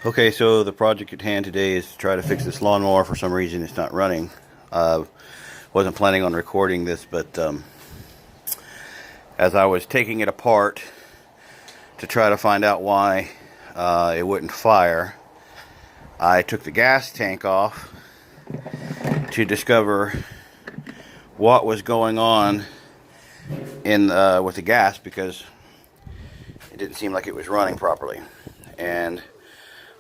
Okay, so the project at hand today is to try to fix this lawnmower. For some reason it's not running. Wasn't planning on recording this, but as I was taking it apart to try to find out why it wouldn't fire, I took the gas tank off to discover what was going on in with the gas, because it didn't seem like it was running properly. And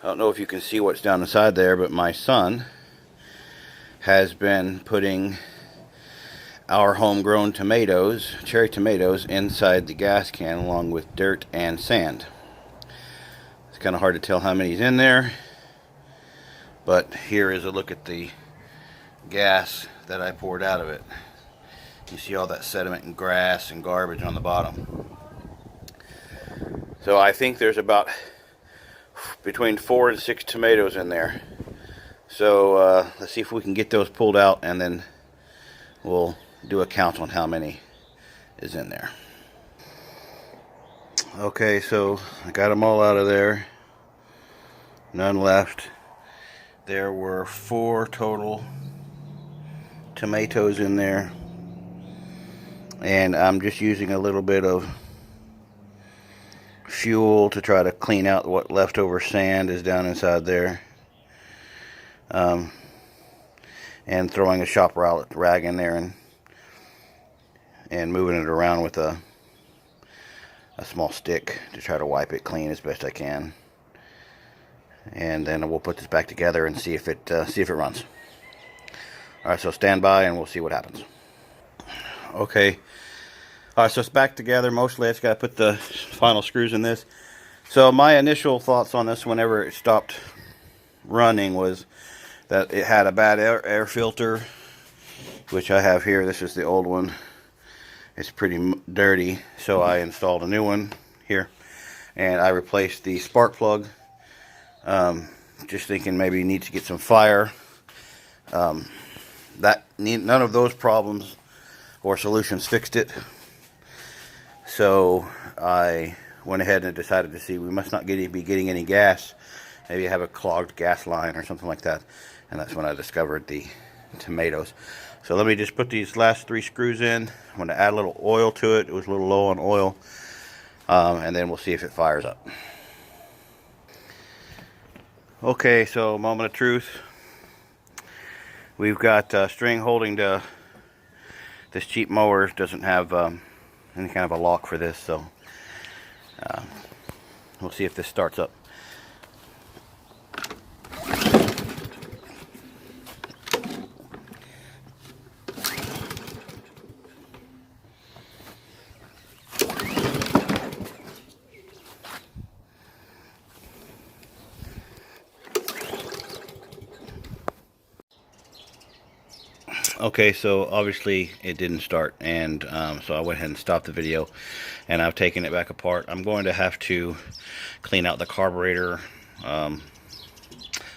I don't know if you can see what's down inside there, but my son has been putting our homegrown tomatoes, cherry tomatoes, inside the gas can along with dirt and sand. It's kind of hard to tell how many's in there, but here is a look at the gas that I poured out of it. You see all that sediment and grass and garbage on the bottom. So I think there's about between 4 and 6 tomatoes in there. So let's see if we can get those pulled out, and then we'll do a count on how many is in there. Okay, so I got them all out of there. None left. There were 4 total tomatoes in there, and I'm just using a little bit of fuel to try to clean out what leftover sand is down inside there, and throwing a shop rag in there and moving it around with a small stick to try to wipe it clean as best I can. And then we'll put this back together and see if it runs. Alright, so stand by and we'll see what happens. Okay, alright, so it's back together. Mostly I just got to put the final screws in this. So my initial thoughts on this whenever it stopped running was that it had a bad air filter, which I have here. This is the old one. It's pretty dirty, so I installed a new one here, and I replaced the spark plug. Just thinking maybe you need to get some fire. None of those problems or solutions fixed it. So I went ahead and decided to see, we must not be getting any gas. Maybe I have a clogged gas line or something like that. And that's when I discovered the tomatoes. So let me just put these last 3 screws in. I'm going to add a little oil to it. It was a little low on oil. And then we'll see if it fires up. Okay, so moment of truth. We've got string holding to this cheap mower. Doesn't have any kind of a lock for this, so we'll see if this starts up. Okay, so obviously it didn't start, and so I went ahead and stopped the video, and I've taken it back apart. I'm going to have to clean out the carburetor. I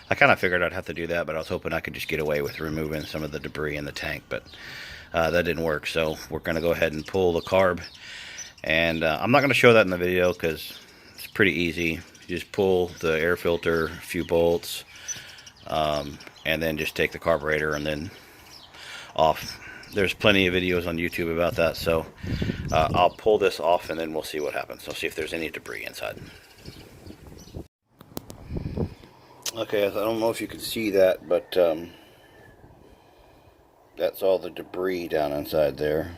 kind of figured I'd have to do that, but I was hoping I could just get away with removing some of the debris in the tank, but that didn't work. So we're going to go ahead and pull the carb, and I'm not going to show that in the video because it's pretty easy. You just pull the air filter, a few bolts, and then just take the carburetor and then off. There's plenty of videos on YouTube about that, so I'll pull this off and then we'll see what happens. I'll see if there's any debris inside. Okay, I don't know if you can see that, but that's all the debris down inside there.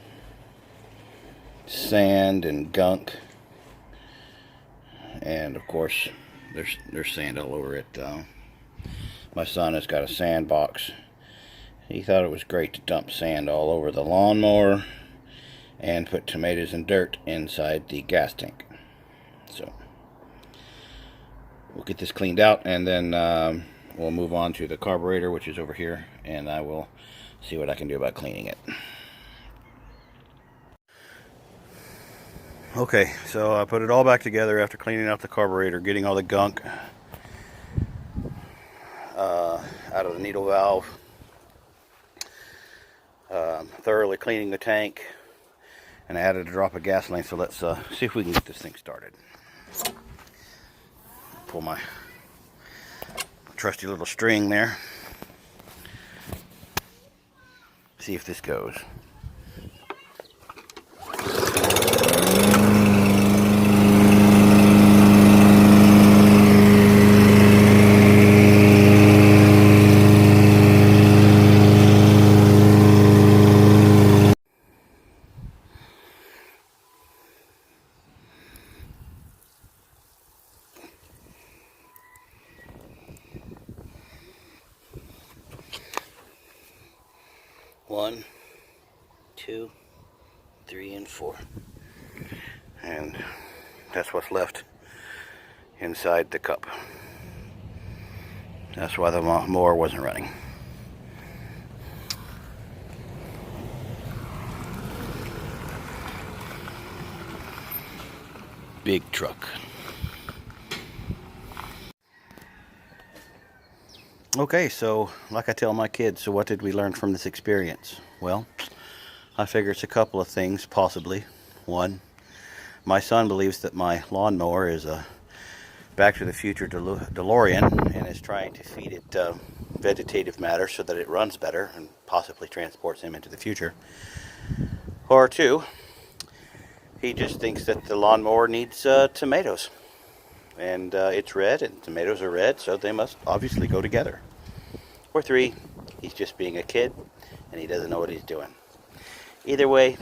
Sand and gunk, and of course there's sand all over it. My son has got a sandbox. He thought it was great to dump sand all over the lawnmower and put tomatoes and dirt inside the gas tank. So we'll get this cleaned out, and then we'll move on to the carburetor, which is over here, and I will see what I can do about cleaning it. Okay, so I put it all back together after cleaning out the carburetor, getting all the gunk out of the needle valve, thoroughly cleaning the tank, and I added a drop of gasoline. So let's see if we can get this thing started. Pull my trusty little string there. See if this goes. One, 2, 3, and 4. And that's what's left inside the cup. That's why the mower wasn't running. Big truck. Okay, so like I tell my kids, so what did we learn from this experience? Well, I figure it's a couple of things, possibly. One, my son believes that my lawnmower is a Back to the Future DeLorean and is trying to feed it vegetative matter so that it runs better and possibly transports him into the future. Or two, he just thinks that the lawnmower needs tomatoes. And it's red and tomatoes are red, so they must obviously go together. Or three, he's just being a kid and he doesn't know what he's doing. Either way,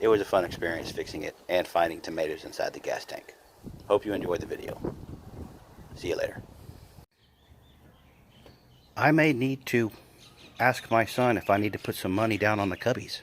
it was a fun experience fixing it and finding tomatoes inside the gas tank. Hope you enjoyed the video. See you later. I may need to ask my son if I need to put some money down on the cubbies.